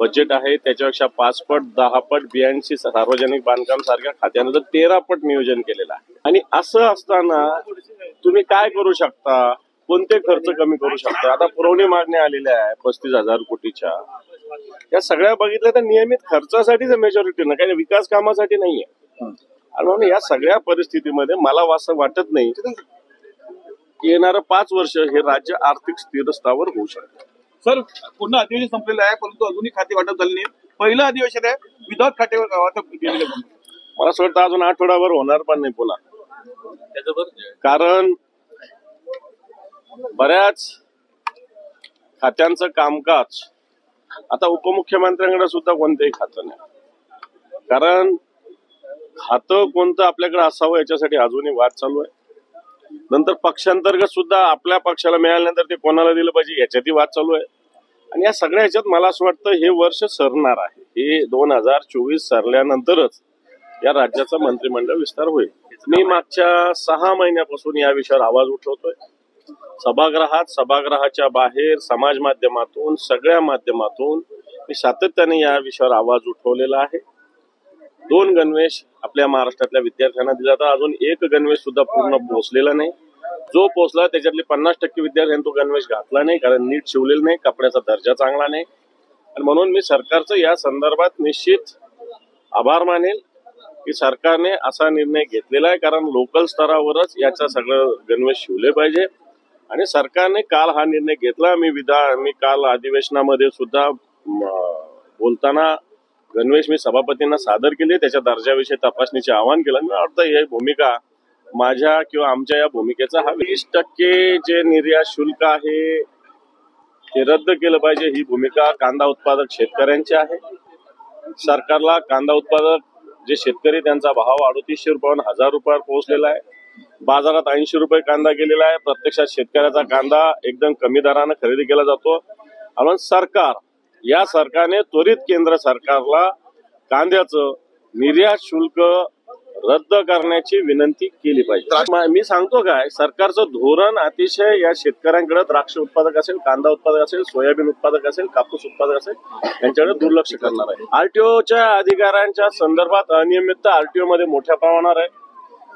Budget आहे त्याच्यापेक्षा 5 पट 10 पट बियांची सार्वजनिक बांधकाम सारख्या खात्यानं 13 पट नियोजन केलेलं आहे। आणि असं असताना तुम्ही काय करू शकता, कोणते खर्च कमी करू शकता? आता पुरवणी मागण्या आलेल्या आहे 35,000 कोटीच्या, या सगळ्या बघितल्या तर नियमित खर्चासाठीच मेजॉरिटी ना, काही विकास कामासाठी नाहीये। आणि म्हणून या सगळ्या परिस्थितीमध्ये मला असं वाटत नाही की येणारं 5 वर्ष हे राज्य आर्थिक स्थिरस्थावर होऊ शकतं। सर, पुन्हा अधिवेशन संपलेलं आहे परंतु अजूनही खाते वाटप झाले नाही। पहिलं अधिवेशन आहे विदाउट खाते वाटप केलेलं आहे। मला असं वाटतं अजून आठवडाभर होणार पण नाही पुन्हा, कारण बऱ्याच खात्यांचं कामकाज आता उपमुख्यमंत्र्यांकडे सुद्धा कोणतंही खातं नाही, कारण खातं कोणतं आपल्याकडे असावं याच्यासाठी अजूनही वाद चालू आहे। नंतर पक्षांतर्गत सुद्धा आपल्या पक्षाला मिळाल्यानंतर ते कोणाला दिलं पाहिजे याच्यातही वाद चालू आहे। आणि या सगळ्या ह्याच्यात मला असं वाटतं हे वर्ष सरणार आहे, हे 2024 सरल्यानंतरच या राज्याचा मंत्रिमंडळ विस्तार होईल। मी मागच्या 6 महिन्यापासून या विषयावर आवाज उठवतोय, सभागृहात, सभागृहाच्या बाहेर, समाज माध्यमातून, सगळ्या माध्यमातून मी सातत्याने या विषयावर आवाज उठवलेला आहे। 2 गणवेश आपल्या महाराष्ट्रातल्या विद्यार्थ्यांना दिला तर अजून 1 गणवेश सुद्धा पूर्ण पोहोचलेला नाही। जो पोहोचला त्याच्यातले 50% विद्यार्थ्यांनी तो गणवेश घातला नाही, कारण नीट शिवलेला नाही, कपड्याचा दर्जा चांगला नाही। आणि म्हणून मी सरकारचं या संदर्भात निश्चित आभार मानेल की सरकारने असा निर्णय घेतलेला आहे, कारण लोकल स्तरावरच याचा सगळं गणवेश शिवले पाहिजे। आणि सरकारने काल हा निर्णय घेतला। मी काल अधिवेशनामध्ये सुद्धा बोलताना गणवेश मी सभापतींना सादर केले, त्याच्या दर्जाविषयी तपासणीचे आवाहन केलं। मला वाटतं ही भूमिका माझ्या किंवा आमच्या या भूमिकेचा हा 20% जे निर्यात शुल्क आहे ते रद्द केलं पाहिजे, ही भूमिका कांदा उत्पादक शेतकऱ्यांची आहे। सरकारला कांदा उत्पादक जे शेतकरी त्यांचा भाव 3800 रुपयावरून 1000 रुपयावर पोहोचलेला आहे। बाजारात 80 रुपये कांदा गेलेला आहे। प्रत्यक्षात शेतकऱ्याचा कांदा एकदम कमी दराने खरेदी केला जातो। आणि सरकारने त्वरित केंद्र सरकारला कांद्याचं निर्यात शुल्क रद्द करण्याची विनंती केली पाहिजे। मी सांगतो काय, सरकारचं धोरण अतिशय या शेतकऱ्यांकडे, द्राक्ष उत्पादक असेल, कांदा उत्पादक असेल, सोयाबीन उत्पादक असेल, कापूस उत्पादक असेल, यांच्याकडे दुर्लक्ष करणार आहे। आरटीओच्या अधिकाऱ्यांच्या संदर्भात अनियमितता आरटीओ मध्ये मोठ्या प्रमाणावर आहे।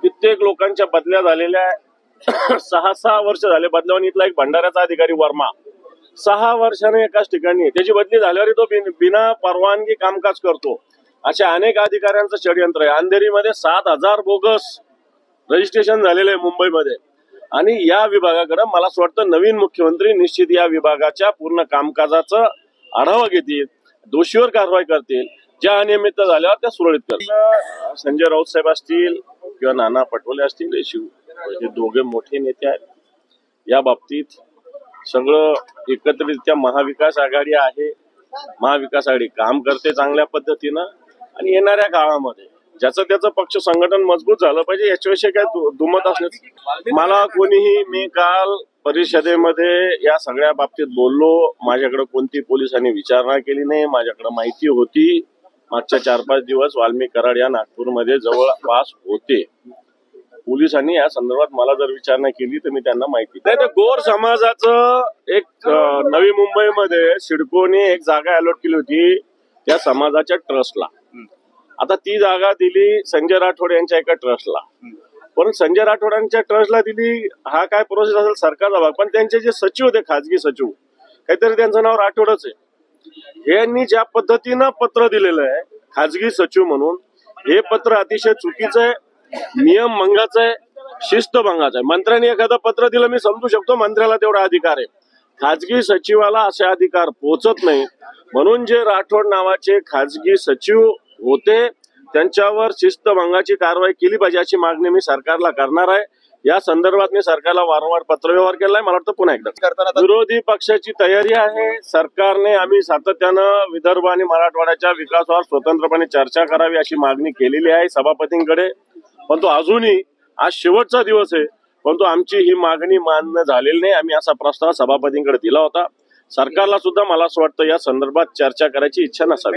कित्येक लोकांच्या बदल्या झालेल्या आहे। 6 वर्ष झाले बदलावून। इथला एक भंडाऱ्याचा अधिकारी वर्मा 6 वर्षाने एकाच ठिकाणी, त्याची बदली झाल्यावर तो बिना परवानगी कामकाज करतो। अशा अनेक अधिकाऱ्यांचं षडयंत्र आहे। अंधेरीमध्ये 7000 बोगस रजिस्ट्रेशन झालेले आहे मुंबईमध्ये। आणि या विभागाकडे मला असं वाटतं नवीन मुख्यमंत्री निश्चित या विभागाच्या पूर्ण कामकाजाचा आढावा घेतील, दोषीवर कारवाई करतील, ज्या अनियमितता झाल्यावर त्या सुरळीत करतील। संजय राऊत साहेब असतील किंवा नाना पटोले असतील, हे दोघे मोठे नेते आहेत। या बाबतीत सगळं एकत्रितरित्या महाविकास आघाडी आहे, महाविकास आघाडी काम करते चांगल्या पद्धतीनं। आणि येणाऱ्या काळामध्ये ज्याचं त्याचं पक्ष संघटन मजबूत झालं पाहिजे, याच्याविषयी काय दुमत असण्याचं मला कोणीही, मी काल परिषदेमध्ये या सगळ्या बाबतीत बोललो। माझ्याकडे कोणती पोलिसांनी विचारणा केली नाही, माझ्याकडे माहिती होती। मागच्या 4-5 दिवस वाल्मिक कराड या नागपूरमध्ये जवळपास होते। पोलिसांनी या संदर्भात मला जर विचारणा केली तर मी त्यांना माहिती नाही। तर गोर समाजाचं एक नवी मुंबईमध्ये सिडकोने एक जागा अलॉट केली होती त्या समाजाच्या ट्रस्टला। आता ती जागा दिली संजय राठोड यांच्या एका ट्रस्टला, पण संजय राठोड यांच्या ट्रस्टला दिली, हा काय प्रोसेस असेल सरकारचा भाग। पण त्यांचे जे सचिव होते, खाजगी सचिव, काहीतरी त्यांचं नाव राठोडच आहे, यांनी ज्या पद्धतीनं पत्र दिलेलं आहे खाजगी सचिव म्हणून, हे पत्र अतिशय चुकीचं आहे, नियम भंगाचं आहे, शिस्त भंगाचं आहे। मंत्र्यांनी एखादं पत्र दिलं मी समजू शकतो, मंत्र्याला तेवढा अधिकार आहे, खाजगी सचिवाला असे अधिकार पोहोचत नाही। म्हणून जे राठोड नावाचे खाजगी सचिव होते त्यांच्यावर शिस्तभंगाची कारवाई केली पाहिजे अशी मागणी मी सरकारला करणार आहे। या संदर्भात मी सरकारला वारंवार पत्रव्यवहार केलाय। मला वाटतं पुन्हा एकदा करताना विरोधी पक्षाची तयारी आहे। सरकारने आम्ही सातत्यानं विदर्भ आणि मराठवाड्याच्या विकासावर स्वतंत्रपणे चर्चा करावी अशी मागणी केलेली आहे सभापतींकडे, परंतु अजूनही आज शेवटचा दिवस आहे, परंतु आमची ही मागणी मान्य झालेली नाही। आम्ही असा प्रस्ताव सभापतींकडे दिला होता। सरकारला सुद्धा मला असं वाटतं या संदर्भात चर्चा करायची इच्छा नसावी।